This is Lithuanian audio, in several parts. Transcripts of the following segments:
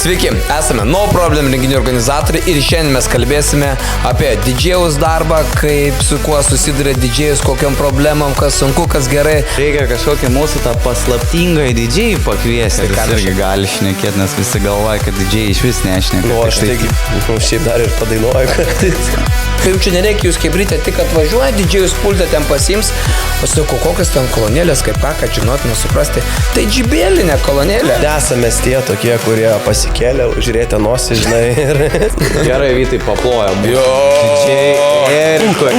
Sveiki, esame No Problem renginių organizatoriai ir šiandien mes kalbėsime apie didžėjaus darbą, kaip su kuo susiduria didžėjus, kokiam problemam, kas sunku, kas gerai. Reikia kažkokią mūsų tą paslaptingą didžėjį pakviesti. Ir irgi gali šnekėti, nes visi galvoja, kad didžėjai iš vis nešneka. Nu, aš taigi, šiaip dar ir padainuoju kartais. Kai čia nereikia, jūs kaip ryte tik atvažiuoja, didžėjus pultą ten pasiims, o sakau, kokios ten kolonėlės, kaip ką, kad žinot, nesuprasti. Tai džibėlinė kolonėlė. Nesame tie tokie, kurie pasikėlė, žiūrėti nosį, žinai. Ir... Gerai, Vytai paploja. Didžėjai Erikui.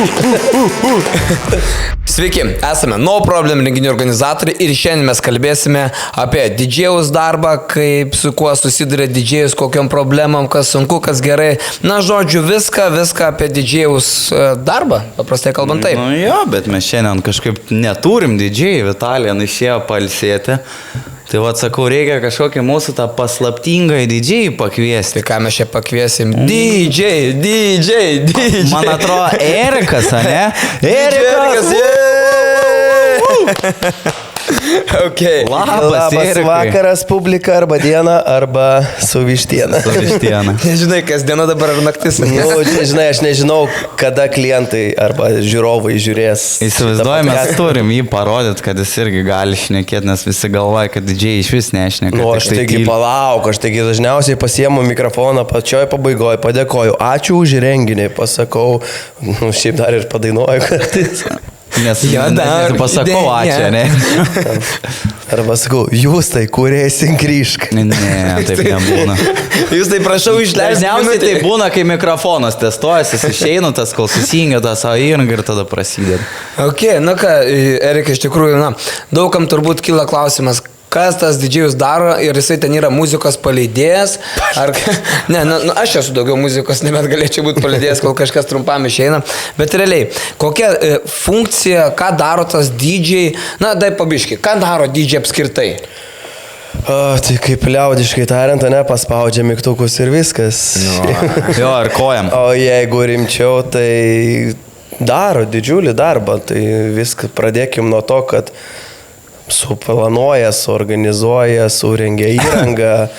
Sveiki, esame No Problem renginių organizatoriai ir šiandien mes kalbėsime apie didžėjaus darbą, kaip su kuo susiduria didžėjus, kokiam problemam, kas sunku, kas gerai. Na, žodžiu, viską apie didžėjaus darbą, paprastai kalbant taip. Nu jo, bet mes šiandien kažkaip neturim didžėjai, Vitalija išėjo pailsėti. Tai va, sakau, reikia kažkokį mūsų tą paslaptingą didžėjį pakviesti. Tai ką mes čia pakviesim? DJ. Man atrodo, Erikas, ne? Erikas, Okay. Labas vakaras, publika, arba diena, arba su vištiena. Nežinai, kas diena dabar ar naktis. Nu, žinai, aš nežinau, kada klientai arba žiūrovai žiūrės. Įsivaizduoju, mes turim jį parodyti, kad jis irgi gali šnekėti, nes visi galvoja, kad didžėjai iš vis nešneka. Nu, aš taigi palauk, aš taigi dažniausiai pasiemu mikrofoną pačioj pabaigoje, padėkoju, ačiū už renginį, pasakau, nu, šiaip dar ir padainuoju kartais. Nes dar pasakau ačiū, ne? Arba sakau, jūs tai kūrėsim grįžk. Ne, taip nebūna. Jūs tai prašau išleisti. Dažniausiai tai būna, kai mikrofonas testuojas, jis išeina, tas kol susijungia tą savo įrangą ir tada prasideda. Ok, nu ką, Erikai, iš tikrųjų, daugam turbūt kyla klausimas, kas tas didžėjus daro ir jisai ten yra muzikos paleidėjas. Ne, aš esu daugiau muzikos, nebent galėčiau būti paleidėjas, kol kažkas trumpam išeina. Bet realiai, kokia funkcija, ką daro tas didžėjai, dai pabiški, ką daro didžėjai apskritai? Tai kaip liaudiškai tariant, paspaudžia mygtukus ir viskas. Jo, ir kojam. O jeigu rimčiau, tai daro didžiulį darbą. Tai viską pradėkim nuo to, kad suplanuoja, suorganizuoja, surengia įrangą,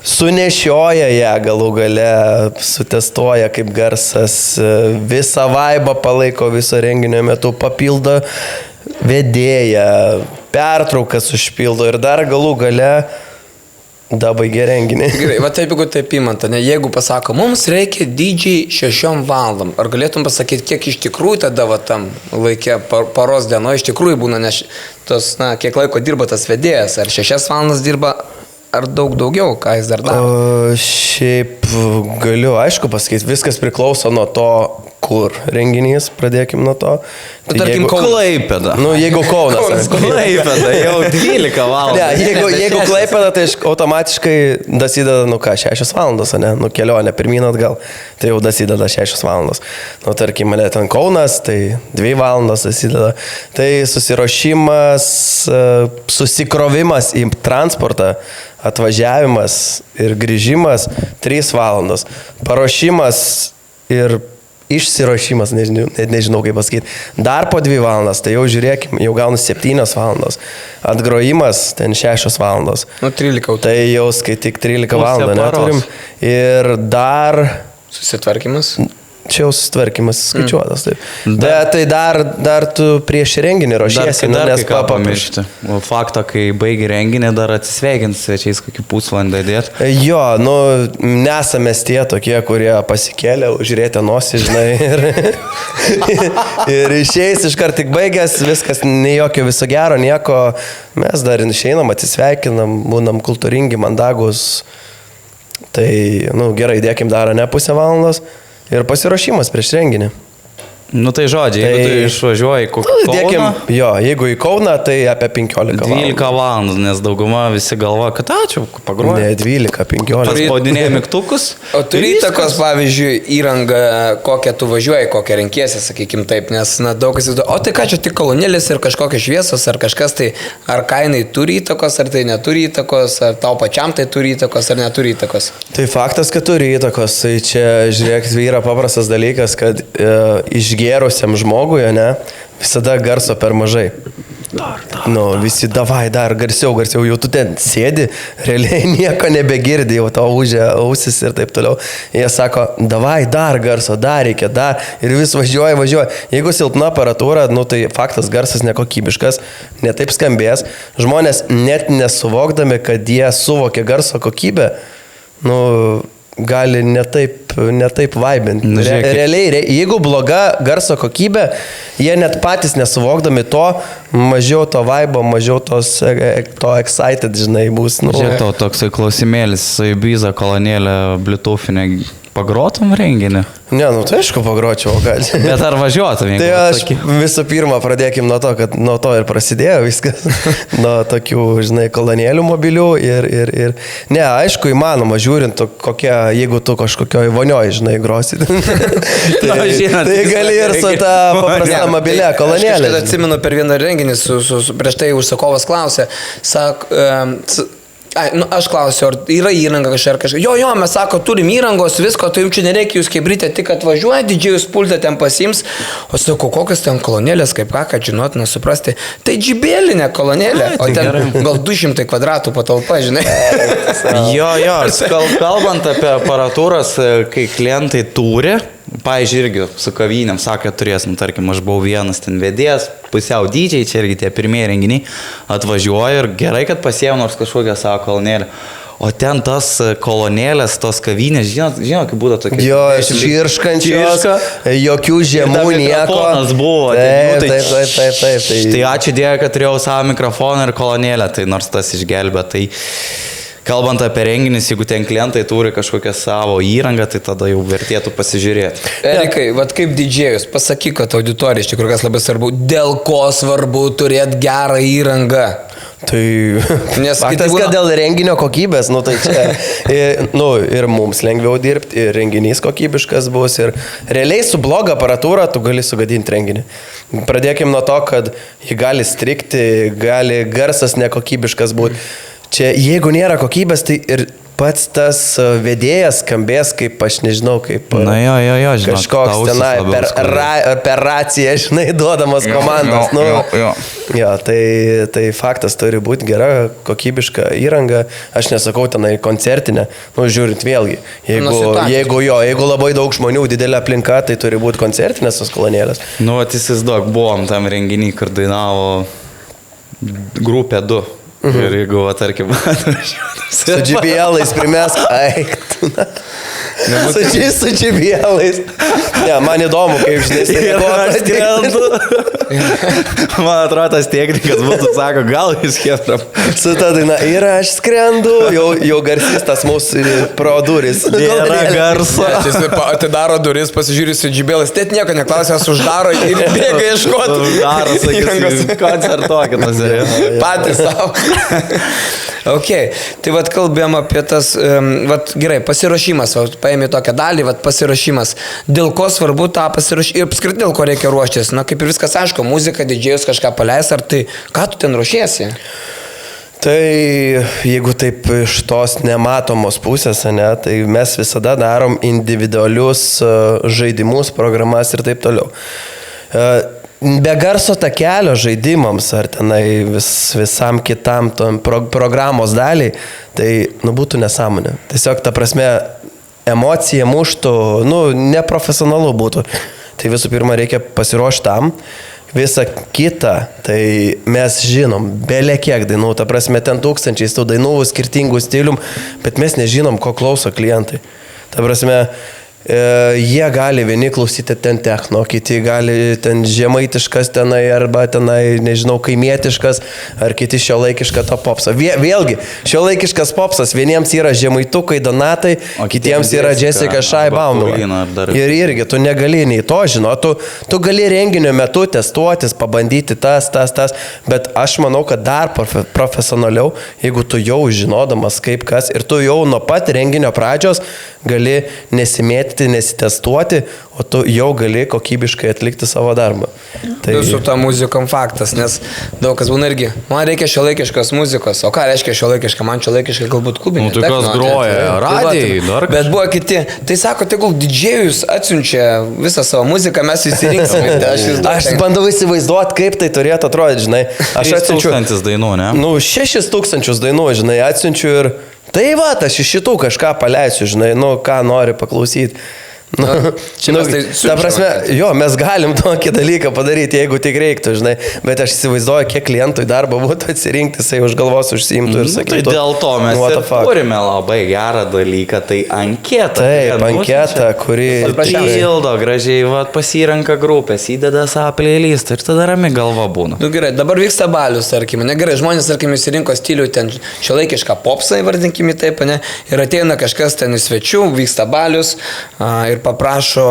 sunešioja ją galų gale, sutestuoja kaip garsas, visą vaibą palaiko viso renginio metu, papildo vedėją, pertraukas užpildo ir dar galų gale dabaigia renginį. Gerai, va taip, jeigu taip įmanta, jeigu pasako, mums reikia DJ 6 valandom, ar galėtum pasakyti, kiek iš tikrųjų tada va tam laikė paros dieno, iš tikrųjų būna, nes tos, kiek laiko dirba tas vedėjas, ar 6 valandas dirba, ar daugiau, ką jis dar daro? Šiaip galiu, aišku, pasakyti, viskas priklauso nuo to, kur renginys, pradėkim nuo to. Tai tarkim, Klaipėda. Nu, jeigu Kaunas. Klaipėda, jau 12 valandų. Ne, jeigu Klaipėda, tai automatiškai dasideda, 6 valandos, kelionė pirmyn atgal, tai jau dasideda 6 valandos. Tarkim, mane ten Kaunas, tai 2 valandos dasideda. Tai susiruošimas, susikrovimas į transportą, atvažiavimas ir grįžimas 3 valandos. Paruošimas ir išsiruošimas, nežinau kaip pasakyti, dar po 2 valandas, tai jau žiūrėkim, jau gaunu 7 valandos. Atgrojimas ten 6 valandos. 13. Tai jau skaityk 13 valandą neturim. Ir dar... Susitvarkymas? Čia jau susitvarkymas skaičiuotas, taip. Bet tai dar tu prieš renginį ruošiesi, nes pamiršti. Faktą, kai baigi renginį, dar atsisveikins svečiais kokį pusvalandą dėti. Jo, nesame tie tokie, kurie pasikėlė, žiūrėti nosį, žinai, ir išeis iškart tik baigęs, viskas, ne jokio viso gero, nieko. Mes dar išeinam, atsisveikinam, būnam kultūringi, mandagus. Tai, gerai, dėkim dar pusę valandos. Ir pasiruošimas prieš renginį. Nu tai žodžiai, jeigu tu išvažiuoji Kauną... Jo, jeigu į Kauną, tai apie 15 valandų. 12 valandų, nes dauguma visi galvoja, kad ačiū, pagroju. Ne, 12, 15. Spaudinėja mygtukus. O turi įtakos, pavyzdžiui, įrangą, kokią tu važiuoji, kokią renkiesi, sakykim taip, nes daug kas įdomu. O tai ką čia tik kolonėlis ir kažkokios šviesos, ar kažkas tai, ar kainai turi įtakos, ar tai neturi įtakos, ar tau pačiam tai turi įtakos, ar neturi įtakos? Tai faktas, kad turi įtakos, tai čia, žiūrėk, yra paprastas dalykas, kad išgėrusiam žmogui, visada garso per mažai. Nu, visi davai dar garsiau, jau tu ten sėdi, realiai nieko nebegirdi, jau tau užė ausis ir taip toliau. Jie sako, davai dar garso, dar reikia, dar ir vis važiuoja. Jeigu silpna aparatūra, nu tai faktas garsas nekokybiškas, netaip skambės. Žmonės net nesuvokdami, kad jie suvokia garso kokybę, nu gali netaip vaibinti. Realiai, jeigu bloga garso kokybė, jie net patys nesuvokdami to, mažiau to vaibo, mažiau to excited, žinai, bus. Nu. Žiūrėk, to toksai klausimėlis, Ibiza kolonėlė, Bluetoothinė, pagrotum renginį? Ne, nu tai aišku pagročiau, gal. Bet ar važiuotum? Tai aš visų pirma pradėkim nuo to, kad nuo to ir prasidėjo viskas. Nuo tokių, žinai, kolonėlių mobilių ir... Ne, aišku, įmanoma, žiūrint, jeigu tu kažkokioj vonioj, žinai, grosi. tai gali ir su ta paprasta mobilė kolonėlė. Aš atsimenu per vieną renginį, prieš tai užsakovas klausė, aš klausiu, ar yra įranga kažkas. Jo, mes sako, turim įrangos, visko, tai jums čia nereikia, jūs kaip Britė tik atvažiuoja, didžiajus pultą ten pasiims, o sako, kokios ten kolonėlės, kaip ką, kad žinot, nesuprasti. Tai džibėlinė kolonėlė, o ten gal 200 kvadratų patalpa, žinai. Jo, kalbant apie aparatūras, kai klientai turi, pavyzdžiui, irgi su kavinėm, sakė, turės, tarkim, aš buvau vienas ten vedėjas, pusiau dydžiai, čia irgi tie pirmieji renginiai, atvažiuoju ir gerai, kad pasiėmė nors kažkokią savo kolonėlę. O ten tas kolonėlės, tos kavinės, žinot, kaip būtų tokia. Jo, čirškančios, jokių žemų, nieko. Mikrofonas buvo. Taip. Tai ačiū Dievui, kad turėjau savo mikrofoną ir kolonėlę, tai nors tas išgelbė. Tai kalbant apie renginius, jeigu ten klientai turi kažkokią savo įrangą, tai tada jau vertėtų pasižiūrėti. Erikai, vat kaip didžėjus, pasakyk, kad auditorija iš tikrųjų kas labai svarbu, dėl ko svarbu turėti gerą įrangą. Tai faktas, kad dėl renginio kokybės, nu tai čia, ir mums lengviau dirbti, ir renginys kokybiškas bus, ir realiai su bloga aparatūra tu gali sugadinti renginį. Pradėkim nuo to, kad jį gali strikti, gali garsas nekokybiškas būti. Čia, jeigu nėra kokybės, tai ir pats tas vedėjas skambės kaip, aš nežinau, kaip žinot, kažkoks tenai per raciją, žinai, duodamas komandos. Tai faktas turi būti gera, kokybiška įranga. Aš nesakau tenai koncertinė, žiūrint vėlgi. Jeigu labai daug žmonių, didelė aplinka, tai turi būti koncertinės tos kolonėlės. Nu, įsivaizduok, buvom tam renginį, kur dainavo grupė 2. Ir jeigu, tarkim, su GBL-ais primesk, su GBL-ais. Ne, man įdomu, kaip žinai, man atrodo, tas technikas būtų, sako, gal jis kėtram. Su ta daina, ir aš skrendu, jau garsistas mūsų pro duris. Nėra garso. Jis atidaro duris, pasižiūri su GBL-ais, net nieko neklausęs, uždaro ir bėga ieškoti. Uždaro, sakys, koncertuokit, patys savo. Ok, tai vat kalbėjom apie tas, gerai, pasiruošimas, paėmė tokią dalį, pasiruošimas. Dėl ko svarbu tą pasiruošimą ir apskritai dėl ko reikia ruoštis? Na, kaip ir viskas aišku, muzika, didžėjus kažką paleis, ar tai, ką tu ten ruošiesi? Tai jeigu taip iš tos nematomos pusės, tai mes visada darom individualius žaidimus, programas ir taip toliau. Be garso takelio žaidimams ar tenai visam kitam programos daliai, tai būtų nesąmonė. Tiesiog ta prasme emocija muštų, neprofesionalu būtų. Tai visų pirma reikia pasiruošti tam. Visa kita, tai mes žinom, belė kiek dainų, ta prasme ten tūkstančiais tų dainų, skirtingų stilium, bet mes nežinom, ko klauso klientai. Ta prasme, jie gali vieni klausyti ten techno, kiti gali ten žemaitiškas tenai, arba tenai, nežinau, kaimietiškas, ar kiti šiuolaikišką to popsą. Vėlgi, šiuolaikiškas popsas vieniems yra žemaitukai, donatai, kitiems yra Jessica Shai-Baumila. Ir irgi, tu negali nei to žinoti, tu gali renginio metu testuotis, pabandyti tas, bet aš manau, kad dar profesionaliau, jeigu tu jau žinodamas kaip kas, ir tu jau nuo pat renginio pradžios gali nesimėti nebėgti, nesitestuoti, o tu jau gali kokybiškai atlikti savo darbą. Tai su ta muzikom faktas, nes daug kas būna irgi, man reikia šiuolaikiškos muzikos, o ką reiškia šiuolaikiška, man šiuolaikiška galbūt klubinė. Tai kas groja, radijai, dar. Bet buvo kiti, tai sako, tegul didžėjus atsiunčia visą savo muziką, mes įsirinksime. Aš bandau įsivaizduoti, kaip tai turėtų atrodyti, žinai. Aš atsiunčiu 1000 dainų, ne? 6000 dainų, žinai, atsiunčiu ir tai va, aš iš šitų kažką paleisiu, žinai, ką nori paklausyti. Ta prasme, jo, mes galim tokį dalyką padaryti, jeigu tik reiktų, žinai, bet aš įsivaizduoju, kiek klientui darbo būtų atsirinkti, jisai už galvos užsiimtų ir sakytų. Tai dėl to mes turime labai gerą dalyką, tai anketą. Taip, anketą, kuri pildo gražiai, va, pasirenka grupės, įdeda savo playlistą ir tada rami galva būna. Gerai, dabar vyksta balius, tarkime, negerai, žmonės, tarkime, įsirinko stilių ten šiuolaikišką popsą, įvardinkime taip, ne, ir ateina kažkas ten į svečių, vyksta balius ir paprašo,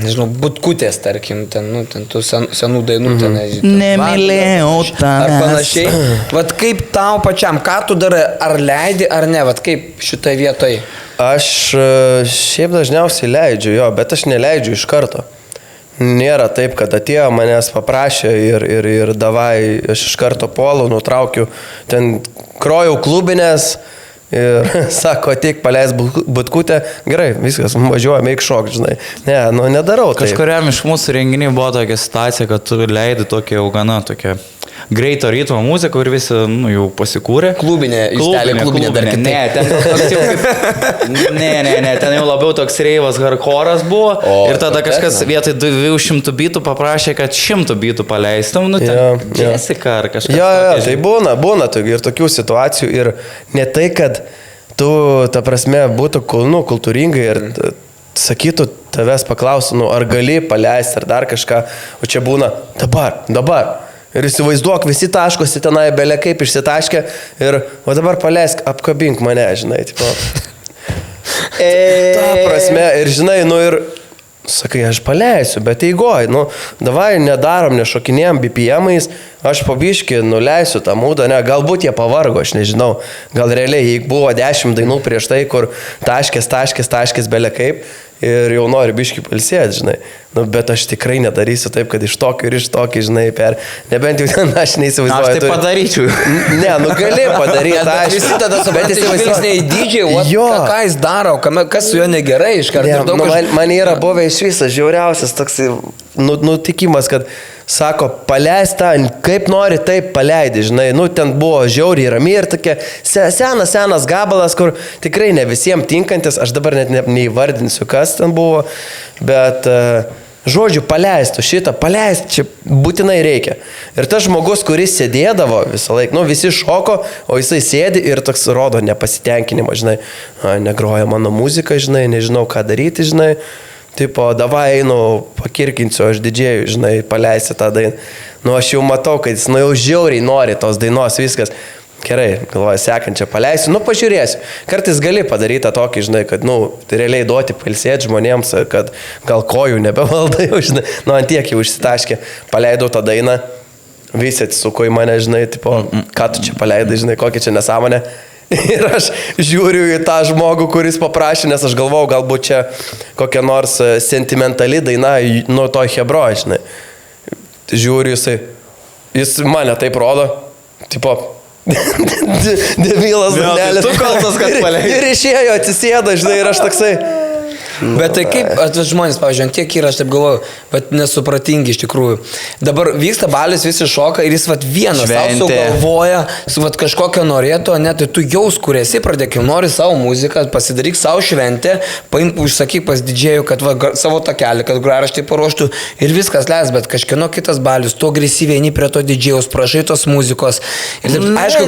nežinau, butkutės, tarkim, ten tų senų dainų, ten, nemylėjau tavęs. Ar panašiai. Vat kaip tau pačiam, ką tu darai, ar leidi, ar ne, vat kaip šitoj vietoj? Aš šiaip dažniausiai leidžiu, jo, bet aš neleidžiu iš karto. Nėra taip, kad atėjo, manęs paprašė ir davai, aš iš karto puolu, nutraukiu, ten krojau klubinės. Ir sako, ateik paleis butkutę, gerai, viskas, važiuojame, eik šok, žinai. Ne, nedarau. Kažkuriam iš mūsų renginių buvo tokia situacija, kad tu leidi tokia jau gana tokia greito ritmo muziką ir visi jau pasikūrė. Klubinė dar kitaip. Ne, ten toks jau kaip... Ne, ten jau labiau toks reivas hardcore'as buvo. Ir tada kažkas vietoj 200 bitų paprašė, kad 100 bitų paleistum. Ten Jessica ar kažkas. Jo, tai būna ir tokių situacijų. Ir ne tai, kad tu, ta prasme, būtų kultūringai ir sakytų, tavęs paklausų, ar gali paleisti ar dar kažką. O čia būna dabar. Ir įsivaizduok, visi taškosi tenai belė kaip išsitaškė ir o dabar paleisk, apkabink mane, žinai, tipo. Ta prasme, ir žinai, ir sakai, aš paleisiu, bet eigoj, davai nedarom, nešokinėjom BPM-ais, aš pabiški nuleisiu tą mūdą, ne, galbūt jie pavargo, aš nežinau, gal realiai, jeigu buvo 10 dainų prieš tai, kur taškės belė kaip, ir jau nori biškį palsėti, žinai. Bet aš tikrai nedarysiu taip, kad iš tokio, žinai, nebent jau ten aš neįsivaizduoju. Aš tai padaryčiau. Ne, gali padaryti. Bet visi tada suprantate, žvilgsniai į dydžiai, ką jis daro, kas su juo negerai iš karto. Man yra buvę iš viso žiauriausias toks nutikimas, kad sako, paleist tą, kaip nori, taip paleidi, žinai, ten buvo žiauriai rami ir tokia senas gabalas, kur tikrai ne visiems tinkantis, aš dabar net neįvardinsiu, kas ten buvo, bet žodžiu, paleistų šitą, čia būtinai reikia. Ir tas žmogus, kuris sėdėdavo visą laiką, visi šoko, o jisai sėdi ir toks rodo nepasitenkinimą, žinai, negroja mano muzika, žinai, nežinau ką daryti, žinai. Tipo, davai einu, pakirkinsiu, aš didžėjų, žinai, paleisi tą dainą. Aš jau matau, kad jis, jau žiauriai nori tos dainos, viskas. Gerai, galvoju, sekančią paleisiu, pažiūrėsiu. Kartais gali padaryti tą tokį, žinai, kad, realiai duoti pailsėti žmonėms, kad gal kojų nebevaldai, žinai, ant tiek jau išsitaškė. Paleidau tą dainą, visi atsisuko į mane, žinai, tipo, ką tu čia paleidai, žinai, kokia čia nesąmonė. Ir aš žiūriu į tą žmogų, kuris paprašė, nes aš galvau, galbūt čia kokia nors sentimentali daina, to Hebro, žinai. Žiūriu, jis mane taip rodo, tipo, devilas danelis. Tu kaltas, kad paleidai. Ir išėjo, atsisėda, žinai, ir aš toksai... Bet tai kaip, žmonės, pavyzdžiui, tiek yra, aš taip galvoju, bet nesupratingi iš tikrųjų. Dabar vyksta balis, visi šoka ir jis vienas savo galvoja, kažkokio norėtų, tai tu jaus, kur esi, pradėkim, nori savo muziką, pasidaryk savo šventę, paimk, užsakyk pas didžėjų, kad savo takelį, kad graraštį paruoštų ir viskas leis, bet kažkieno kitas balis, tu agresyviai eini prie to didžėjaus, prašai tos muzikos. Ir taip, aišku,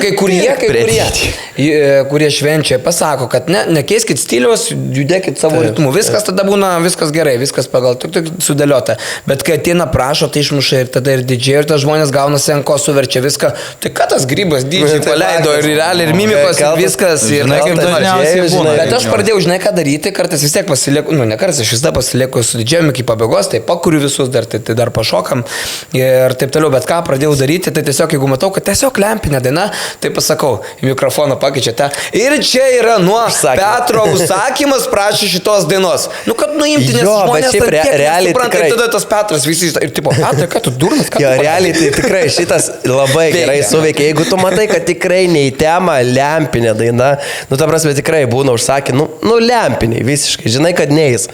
kurie švenčia, pasako, kad nekeiskit stiliaus, judėkit savo ritmu. Viskas tada būna, viskas gerai, viskas pagal tik sudėliota. Bet kai ateina prašo, tai išmuša ir tada ir didžiai, ir tas žmonės gaunasi ant ko suverčia viską. Tai ką tas grybas didžiai paleido ir realiai, ir mimikos, ir viskas. Bet aš pradėjau, žinai, ką daryti, kartais vis tiek pasilieku, ne kartais, aš visada pasilieku su didžiajumi iki pabaigos, tai pakuriu visus, tai dar pašokam ir taip toliau. Bet ką pradėjau daryti, tai tiesiog, jeigu matau, kad tiesiog lempinė daina, tai pasakau, į mikrofoną pakeičia tą. Ir čia yra nuo Petro užsakymas, prašau šitos dainos. dainos. Nu, kad nuimti, nes Jo, bet žmonės šiaip realiai supranta, tikrai. ir tada tas Petras visi, ir tipo, Petrai, ką tu durnas, ką tu Jo, padarei? realiai tai tikrai šitas labai gerai suveikia. Jeigu tu matai, kad tikrai ne į temą lempinė daina, nu ta prasme tikrai būna užsakė, nu lempiniai visiškai, žinai, kad neis.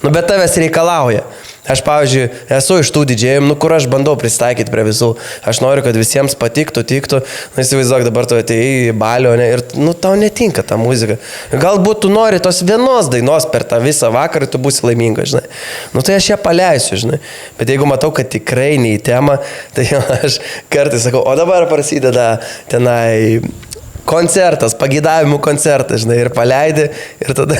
Nu bet tavęs reikalauja. Aš, pavyzdžiui, esu iš tų didžėjų, nu kur aš bandau pristaikyti prie visų. Aš noriu, kad visiems patiktų, tiktų. Nu įsivaizduok, dabar tu atėjai į balio, ne, ir nu tau netinka ta muzika. Galbūt tu nori tos vienos dainos per tą visą vakarą, tu būsi laiminga, žinai. Nu tai aš ją paleisiu, žinai. Bet jeigu matau, kad tikrai ne į temą, tai aš kartais sakau, o dabar prasideda tenai koncertas, pagydavimų koncertas, žinai, ir paleidi, ir tada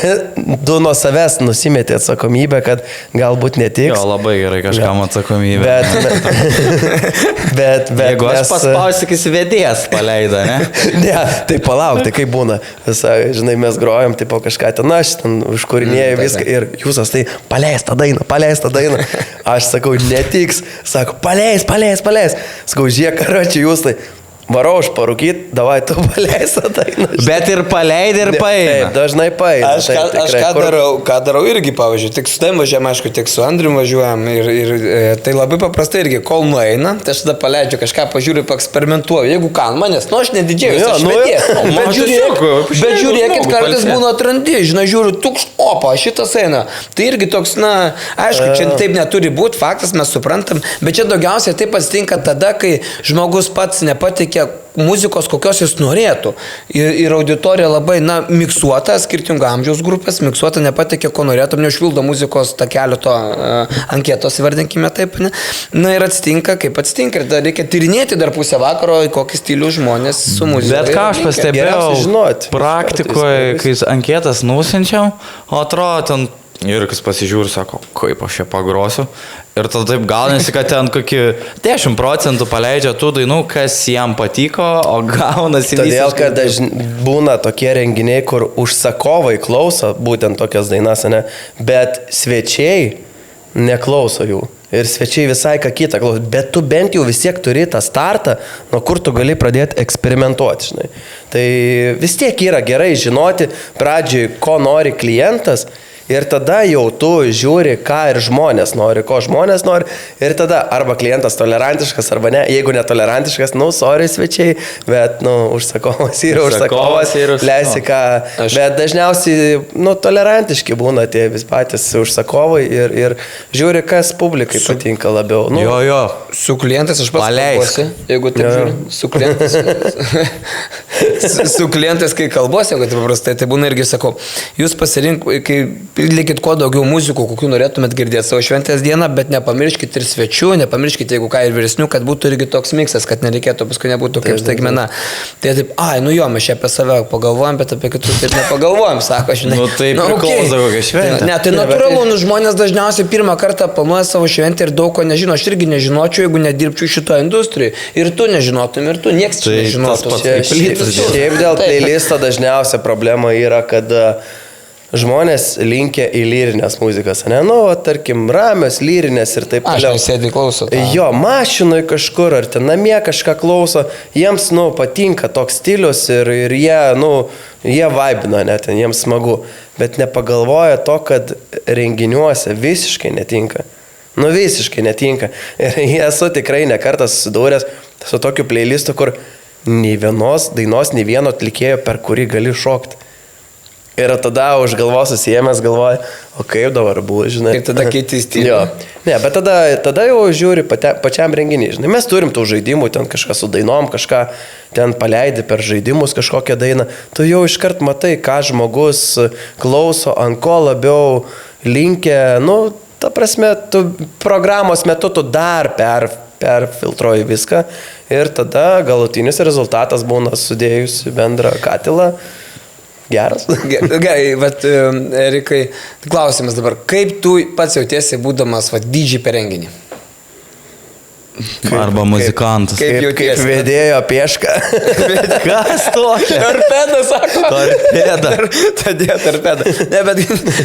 du nuo savęs nusimetė atsakomybę, kad galbūt netiks. Jo, labai gerai kažkam atsakomybė. Bet jeigu aš mes- paspausiu, sakysi, vedėjas paleido, ne? Ne, tai palauk, tai kaip būna. Visai, žinai, mes grojam, tipo kažką ten, aš ten užkūrinėjau viską ir jūsas tai paleis tą dainą. Aš sakau, netiks. Sako, paleis. Sakau, žiūrėk, karočiui, jūs tai varau aš parūkyt, davai tu paleis tą dainą. Bet ir paleidai, ir paėmė. Taip, dažnai paėmė. Aš ką darau irgi, pavyzdžiui, tik su tavim važiuojam, aišku, tik su Andrium važiuojam ir tai labai paprastai irgi, kol nueina, tai aš tada paleidžiu kažką, pažiūriu, paeksperimentuoju, jeigu ką, manęs, nu aš nedidžiai, Jo, aš nu, vedėjas. jo. Bet žiūrėkit, žmogų kartais pailsėt. būna atrandi, žinai, žiūriu, tuks, opa, šitas eina. Tai irgi toks, na, aišku, čia taip neturi būti, faktas, mes suprantam, bet čia daugiausiai taip atsitinka tada, kai žmogus pats nepatikė muzikos, kokios jis norėtų. Ir auditorija labai, na, miksuota, skirtingų amžiaus grupės, miksuota, nepatikė, ko norėtum, neužpildo muzikos takelio to anketos, vardinkime taip, ne? Na ir atsitinka, kaip atsitinka, ir dar reikia tyrinėti dar pusę vakaro, į kokį stilių žmonės su muzika. Bet ką aš pastebėjau Geriausia žinot. praktikoje, kai anketas nusinčiau, o atrodo ten ir kas pasižiūri, sako, kaip aš čia pagrosiu. Ir tada taip gaunasi, kad ten kokį 10% paleidžia tų dainų, kas jam patiko, o gaunasi Todėl, kad būna tokie renginiai, kur užsakovai klauso būtent tokias dainas, ne? Bet svečiai neklauso jų. Ir svečiai visai ką kitą klauso. Bet tu bent jau vis tiek turi tą startą, nuo kur tu gali pradėti eksperimentuoti, žinai. Tai vis tiek yra gerai žinoti pradžioj, ko nori klientas. Ir tada jau tu žiūri, ką ir žmonės nori, ko žmonės nori. Ir tada arba klientas tolerantiškas, arba ne. Jeigu netolerantiškas, nu, sorry svečiai, bet, nu, užsakovas yra užsakovas, leisi ką. Bet dažniausiai, nu, tolerantiški būna tie vis patys užsakovai ir žiūri, kas publikai patinka labiau. Nu, Jo. Su klientais aš pats kalbuosi, jeigu taip žiūri. Su klientais. Su klientais, kai kalbuosi, jeigu taip paprastai, tai būna irgi sakau, jūs pasirink, kai likit kuo daugiau muzikų, kokių norėtumėt girdėti savo šventės dieną, bet nepamirškit ir svečių, nepamirškit, jeigu ką ir vyresnių, kad būtų irgi toks miksas, kad nereikėtų, paskui nebūtų kaip staigmena. Tai taip, nu jo, mes čia apie save pagalvojam, bet apie kitus taip nepagalvojam, sako, žinai. Nu tai priklauso kokia šventė. Ne, tai natūralu, žmonės dažniausiai pirmą kartą planuoja savo šventę ir daug ko nežino. Aš irgi nežinočiau, jeigu nedirbčiau šitoje industrijoje. Ir tu nežinotum, ir tu niekas Tai nežinotų. tas pats kaip plytas. Šiaip dėl playlisto dažniausia problema yra, kad žmonės linkia į lyrinės muzikas, ne? Nu, tarkim, ramios, lyrinės ir taip Aš toliau. nesėdį klauso. Jo, mašinui kažkur ar ten namie kažką klauso, jiems, nu, patinka toks stilius ir jie, nu, jie vaibina, net ten jiems smagu, bet nepagalvoja to, kad renginiuose visiškai netinka. Nu, visiškai netinka. Ir jie esu tikrai nekartą susidūręs su tokiu playlistu, kur nei vienos dainos, nei vieno atlikėjo, per kurį gali šokti. Ir tada už galvos susijėmęs galvoja, o kaip dabar buvo, žinai. Ir tada keiti stilių. Jo. Ne, bet tada jau žiūri pačiam renginį. Žinai, mes turim tų žaidimų, ten kažką su dainom, kažką ten paleidi per žaidimus kažkokią dainą. Tu jau iškart matai, ką žmogus klauso, ant ko labiau linkia. Nu, ta prasme, tu programos metu tu dar perfiltruoji viską ir tada galutinis rezultatas būna sudėjus į bendrą katilą. Geras. Gerai, bet Erikai, klausimas dabar, kaip tu pats jautiesi būdamas dydžiai per renginį? Arba muzikantas. Kaip jautiesi? Kaip vedėjo piešką. Kas tokia? Torpeda, sako. Torpeda. Torpeda. Ne, bet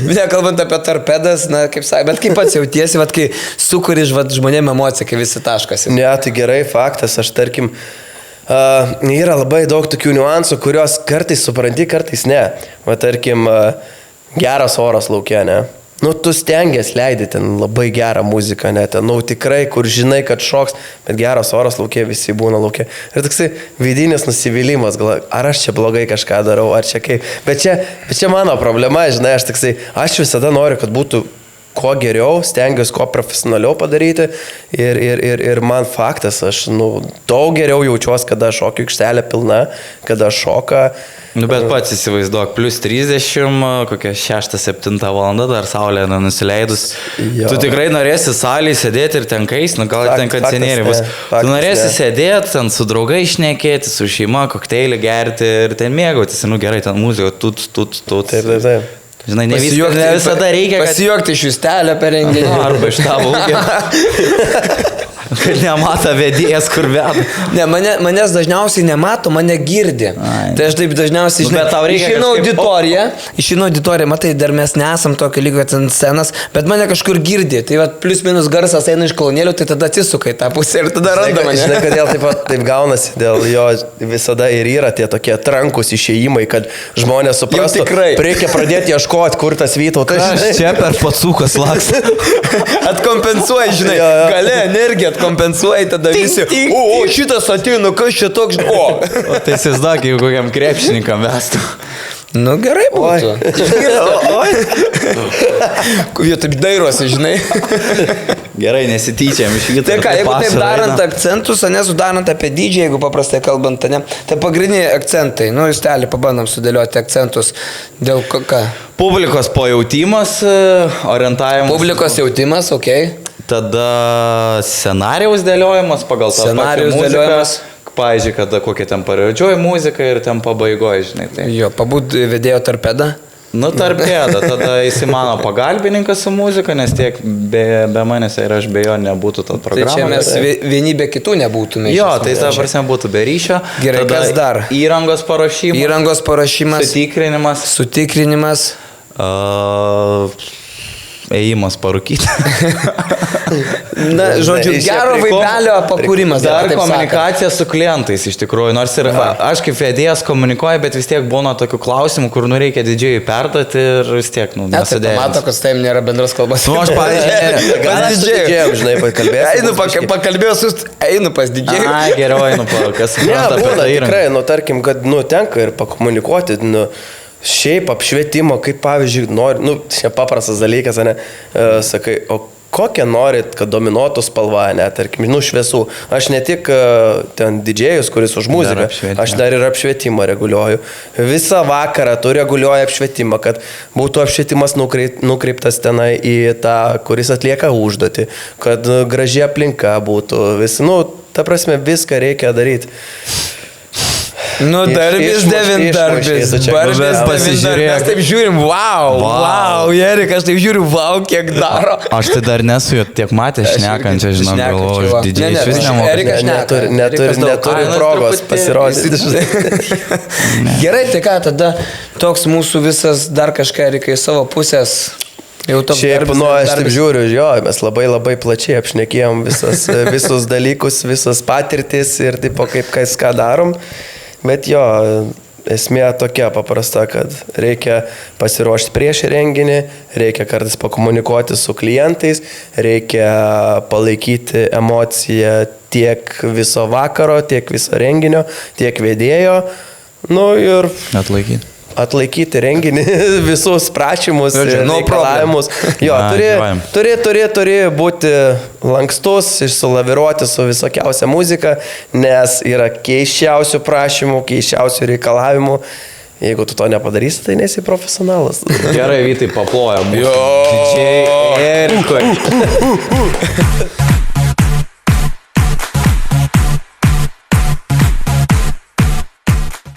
nekalbant apie torpedas, na, kaip sakai, bet kaip pats jautiesi, kai sukuri žmonėm emociją, kai visi taškasi. Ne, tai gerai, faktas, aš tarkim, yra labai daug tokių niuansų, kuriuos kartais supranti, kartais ne. Va, tarkim, geras oras laukia, ne? Nu, tu stengiasi leidai ten labai gerą muziką, net, nu, tikrai, kur žinai, kad šoks, bet geras oras laukia, visi būna laukia. Ir toksai vidinis nusivylimas, gal, ar aš čia blogai kažką darau, ar čia kaip. Bet čia mano problema, žinai, aš visada noriu, kad būtų kuo geriau, stengiuosi kuo profesionaliau padaryti ir man faktas, aš daug geriau jaučiuosi, kada šokių aikštelė pilna, kada šoka. Nu, bet pats įsivaizduok, plus 30, kokia 6-7 valanda, dar saulė nusileidus. Jo. Tu tikrai norėsi salėje sėdėti ir ten kais, gal ten kancinieriai bus. Tu norėsi sėdėti, ten su draugai šnekėti, su šeima, kokteilį gerti ir ten mėgautis. Gerai, ten muzika, tut. Taip. Žinai, ne visada reikia. Pasijuokti iš justelę per renginį. Arba iš tavo ūkio. Kad nemata vedėjas, kur veda. Ne, manęs dažniausiai nemato, mane girdi. Tai aš taip dažniausiai, žinai, bet tau reikia išeinu auditoriją, matai, dar mes nesam tokio lygio ant scenas, bet mane kažkur girdi. Tai va, plius minus garsas eina iš kolonėlių, tai tada atsisuka į tą pusę ir tada randa mane. Žinai, kodėl taip gaunasi, dėl jo visada ir yra tie tokie trankus išėjimai, kad žmonės suprastų, reikia pradėti ieškoti, kur tas Vytautas. Čia per pacūkas laks. Atkompensuoji, žinai, gali energiją kompensuoji, tada visi, o šitas ateina, kas čia toks, o. Tai įsivaizduok, jeigu kokiam krepšininkam vestų. Nu gerai būtų. Jie taip dairosi, žinai. Gerai, nesityčiam iš Vytauto. Tai ką, jeigu taip darant akcentus, nesudarant apie dydžią, jeigu paprastai kalbant, ne, tai pagrindiniai akcentai, justelį pabandom sudėlioti akcentus dėl ką? Publikos pajautimas, orientavimas. Publikos jautimas, okei. Tada scenarijaus dėliojimas pagal tą scenarijaus dėliojimas. Pavyzdžiui, kada kokia ten pradžioji muzika ir ten pabaigoji, žinai. Tai. Jo, pabūt vedėjo tarpeda. Nu, tarpėda, tada jis mano pagalbininkas su muzika, nes tiek be manęs ir aš be jo nebūtų tą programą. Tai čia mes vieni be kitų nebūtume. Jo, tai ta prasme būtų be ryšio. Gerai, tada kas dar? Įrangos paruošimas. Sutikrinimas. Ėjimas parūkyti. Na, žodžiu, gero vaibelio pakūrimas. Dar komunikacija su klientais iš tikrųjų. Nors ir aš kaip vedėjas komunikuoju, bet vis tiek būna tokių klausimų, kur reikia didžiai perduoti ir vis tiek, nesidėjęs. Mato, kad su tavim nėra bendros kalbos. Nu, aš, pavyzdžiui, didžiai, žinai, pakalbėsiu. Pakalbėjau, einu pas didžiai. Ai, geriau einu, kas supranta apie tą įrangą. Tikrai, tarkim, kad, tenka ir pakomunikuoti, šiaip apšvietimo, kaip pavyzdžiui, nori, čia paprastas dalykas, ne, sakai, o kokią norit, kad dominuotų spalva, ne, tarkim, šviesų. Aš ne tik ten didžėjus, kuris už muziką, aš dar ir apšvietimą reguliuoju. Visą vakarą tu reguliuoji apšvietimą, kad būtų apšvietimas nukreiptas tenai į tą, kuris atlieka užduotį, kad graži aplinka būtų, ta prasme, viską reikia daryti. Darbis devintarbis. Mes taip žiūrim, wow, Erik, aš taip žiūriu, wow, kiek daro. Aš tai dar nesu jo tiek matęs šnekančią, žinau, galvoju, aš didžiai iš vis nemoku. Neturi progos pasirodyti. Gerai, tai ką, tada toks mūsų visas dar kažką, Erikai, savo pusės. Šiaip, aš taip žiūriu, jo, mes labai plačiai apšnekėjom visus dalykus, visas patirtis ir tipo kaip ką darom. Bet jo, esmė tokia paprasta, kad reikia pasiruošti prieš renginį, reikia kartais pakomunikuoti su klientais, reikia palaikyti emociją tiek viso vakaro, tiek viso renginio, tiek vedėjo, ir atlaikyti renginį, visus prašymus, reikalavimus. Jo, turi būti lankstus, išsulaviruoti su visokiausia muzika, nes yra keiščiausių prašymų, keiščiausių reikalavimų. Jeigu tu to nepadarysi, tai nesi profesionalas. Gerai, Vytai, paploja mūsų didžiai Erikui.